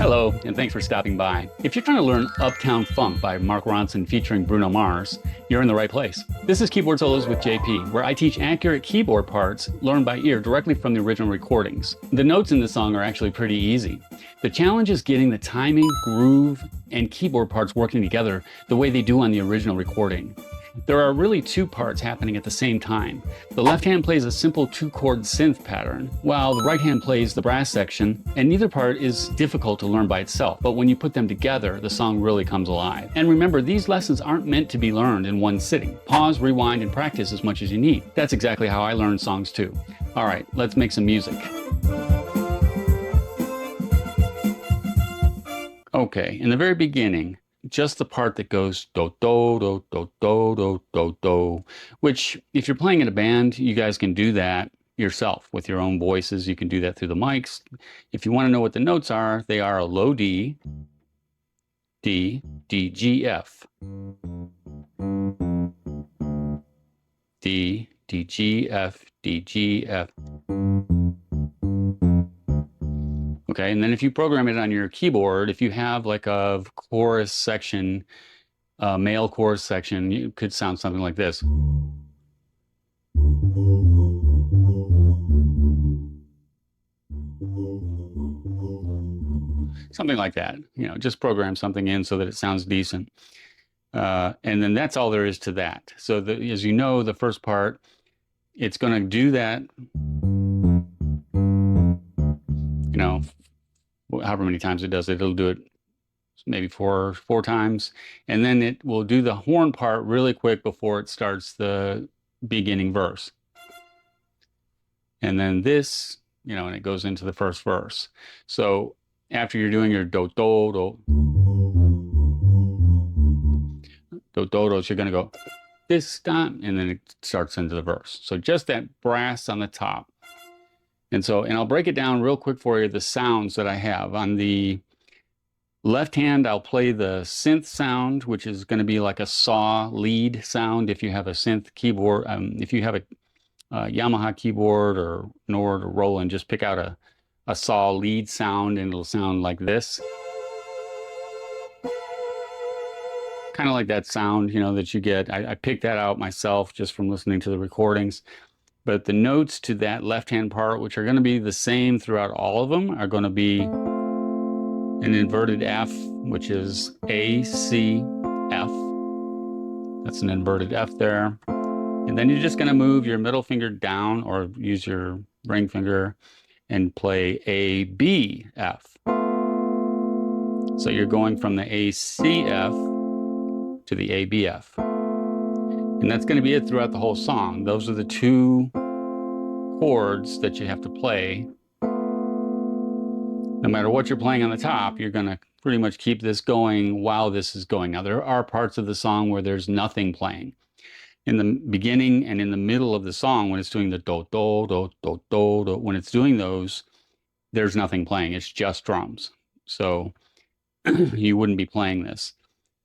Hello, and thanks for stopping by. If you're trying to learn Uptown Funk by Mark Ronson featuring Bruno Mars, you're in the right place. This is Keyboard Solos with JP, where I teach accurate keyboard parts learned by ear directly from the original recordings. The notes in this song are actually pretty easy. The challenge is getting the timing, groove, and keyboard parts working together the way they do on the original recording. There are really two parts happening at the same time. The left hand plays a simple two-chord synth pattern, while the right hand plays the brass section, and neither part is difficult to learn by itself, but when you put them together, the song really comes alive. And remember, these lessons aren't meant to be learned in one sitting. Pause, rewind, and practice as much as you need. That's exactly how I learn songs too. All right, let's make some music. Okay, in the very beginning, just the part that goes do do do do do do do do, which if you're playing in a band, you guys can do that yourself with your own voices. You can do that through the mics. If you want to know what the notes are, they are a low D, D, D, G, F, D, D, G, F, D, G, F. Okay, and then if you program it on your keyboard, if you have like a chorus section, a male chorus section, it could sound something like this. Something like that, just program something in so that it sounds decent. And then that's all there is to that. So as you know, the first part, it's going to do that, however many times it does it, it'll do it maybe four times, and then it will do the horn part really quick before it starts the beginning verse. And then this, and it goes into the first verse. So after you're doing your do do do do do dos, you're going to go this time, and then it starts into the verse. So just that brass on the top. And I'll break it down real quick for you, the sounds that I have. On the left hand, I'll play the synth sound, which is going to be like a saw lead sound. If you have a synth keyboard, if you have a Yamaha keyboard or Nord or Roland, just pick out a saw lead sound and it'll sound like this. Kind of like that sound, that you get. I picked that out myself just from listening to the recordings. But the notes to that left-hand part, which are going to be the same throughout all of them, are going to be an inverted F, which is A, C, F. That's an inverted F there. And then you're just going to move your middle finger down or use your ring finger and play A, B, F. So you're going from the A, C, F to the A, B, F. And that's going to be it throughout the whole song. Those are the two chords that you have to play. No matter what you're playing on the top, you're going to pretty much keep this going while this is going. Now, there are parts of the song where there's nothing playing. In the beginning and in the middle of the song, when it's doing the do, do, do, do, do, do, when it's doing those, there's nothing playing. It's just drums. So you wouldn't be playing this.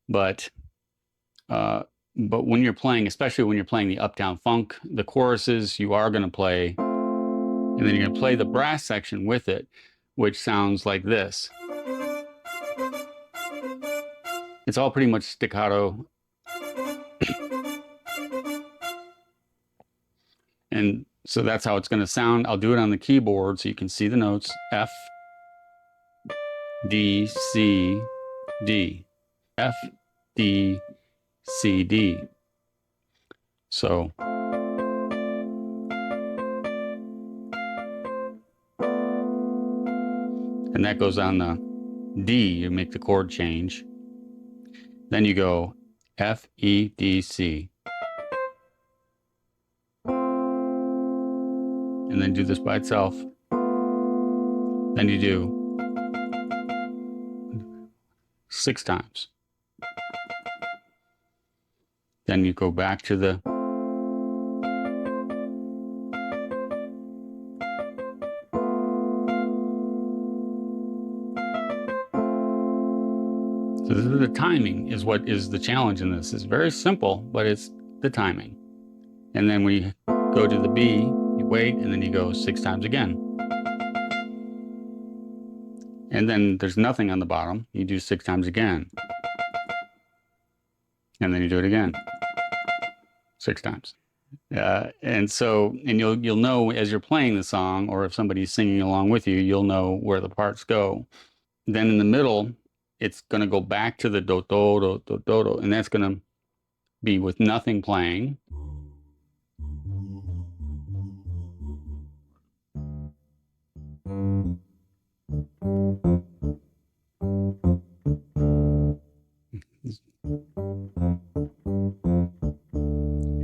But when you're playing, especially when you're playing the Uptown Funk, the choruses, you are going to play, and then you're going to play the brass section with it, which sounds like this. It's all pretty much staccato. And so that's how it's going to sound. I'll do it on the keyboard so you can see the notes. F, D, C, D. F, D, C, D. So and that goes on the D, you make the chord change. Then you go F, E, D, C. And then do this by itself. Then you do 6 times. Then you go back to the so the timing is what is the challenge in this. It's very simple, but it's the timing. And then we go to the B, you wait, and then you go 6 times again. And then there's nothing on the bottom. You do 6 times again. And then you do it again. 6 times. And you'll know as you're playing the song, or if somebody's singing along with you, you'll know where the parts go. Then in the middle, it's going to go back to the do, do, do, do, do, do, and that's going to be with nothing playing.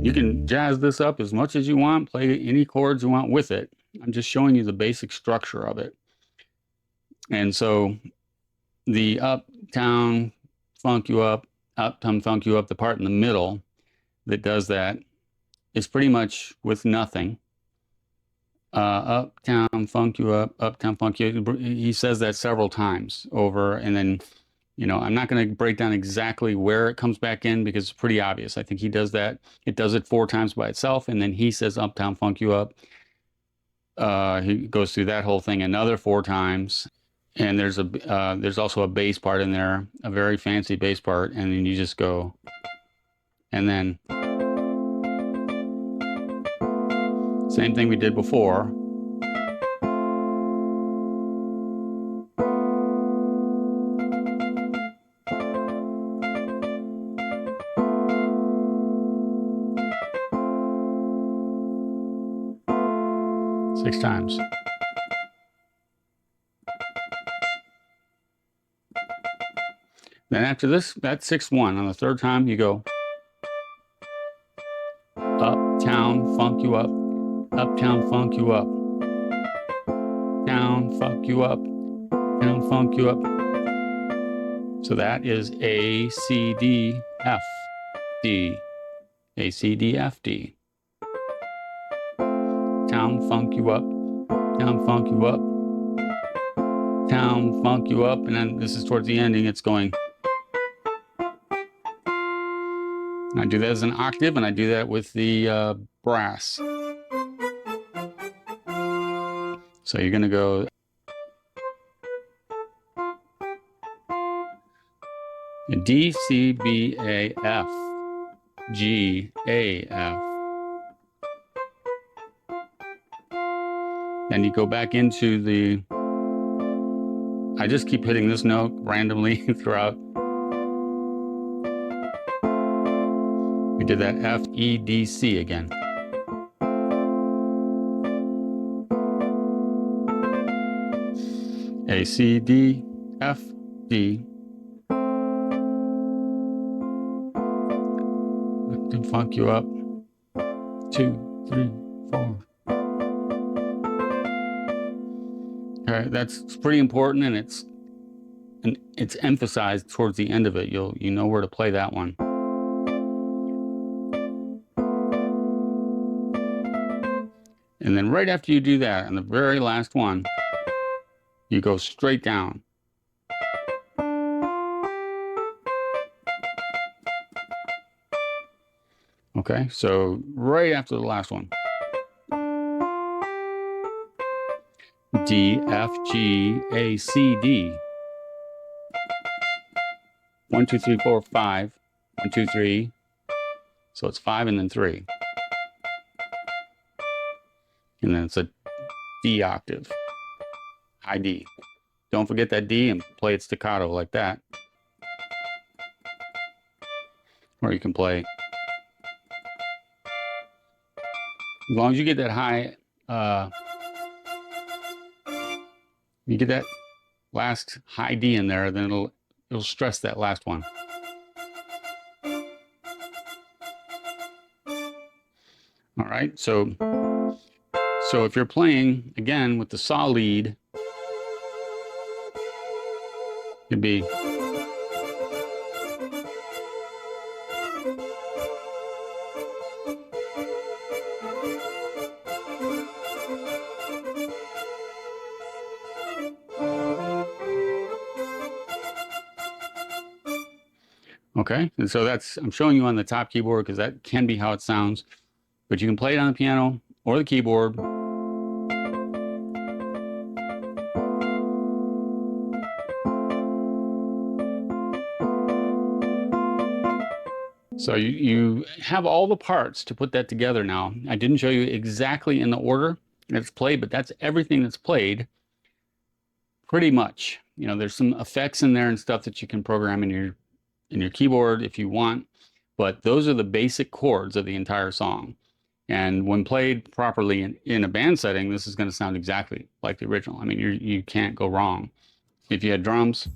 You can jazz this up as much as you want, play any chords you want with it. I'm just showing you the basic structure of it. And so the Uptown Funk You Up, Uptown Funk You Up, the part in the middle that does that is pretty much with nothing. Uptown Funk You Up, Uptown Funk You Up. He says that several times over, and then, you know, I'm not going to break down exactly where it comes back in because it's pretty obvious. I think he does that. It does it 4 times by itself, and then he says Uptown Funk You Up. He goes through that whole thing another 4 times. And there's also a bass part in there, a very fancy bass part, and then you just go, and then same thing we did before. Six times. Then after this, that's 6-1. On the 3rd time, you go Uptown Funk You Up, Uptown Funk You Up, Town Funk You Up, Town Funk You Up. So that is A, C, D, F, D, A, C, D, F, D. Town Funk You Up, Town Funk You Up, Town Funk You Up, and then this is towards the ending, it's going. I do that as an octave, and I do that with the brass. So you're going to go D, C, B, A, F, G, A, F. Then you go back into the, I just keep hitting this note randomly throughout. We did that F, E, D, C again. A, C, D, F, D. To funk you up. 2, 3, 4. All right, that's pretty important, and it's emphasized towards the end of it. You know where to play that one. And then right after you do that, on the very last one, you go straight down. Okay, so right after the last one. D, F, G, A, C, D. 1, 2, 3, 4, 5. 1, 2, 3. So it's 5 and then 3. And then it's a D octave, high D. Don't forget that D and play it staccato like that. Or you can play, as long as you get that high, you get that last high D in there, then it'll stress that last one. All right, so if you're playing, again, with the saw lead, it'd be. Okay, and so I'm showing you on the top keyboard because that can be how it sounds, but you can play it on the piano or the keyboard. So you have all the parts to put that together now. I didn't show you exactly in the order it's played, but that's everything that's played pretty much. You know, there's some effects in there and stuff that you can program in your keyboard if you want, but those are the basic chords of the entire song. And when played properly in a band setting, this is going to sound exactly like the original. I mean, you can't go wrong. If you had drums,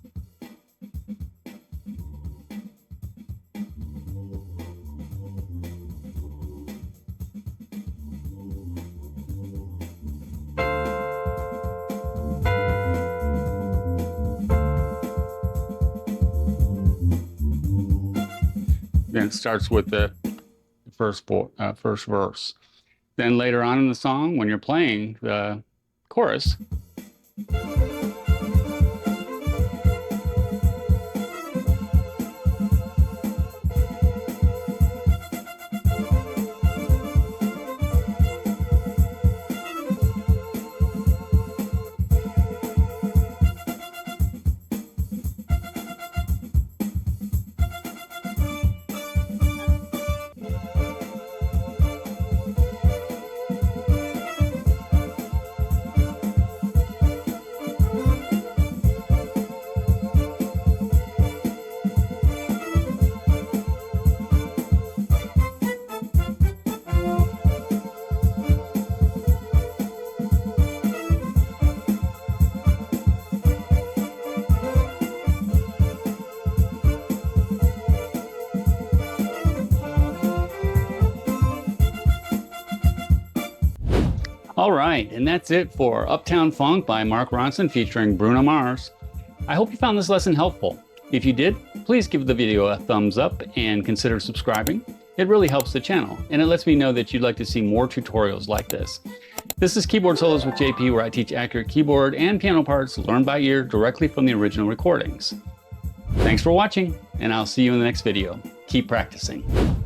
then it starts with the first verse. Then later on in the song, when you're playing the chorus, all right, and that's it for Uptown Funk by Mark Ronson featuring Bruno Mars. I hope you found this lesson helpful. If you did, please give the video a thumbs up and consider subscribing. It really helps the channel, and it lets me know that you'd like to see more tutorials like this. This is Keyboard Solos with JP, where I teach accurate keyboard and piano parts learned by ear directly from the original recordings. Thanks for watching, and I'll see you in the next video. Keep practicing.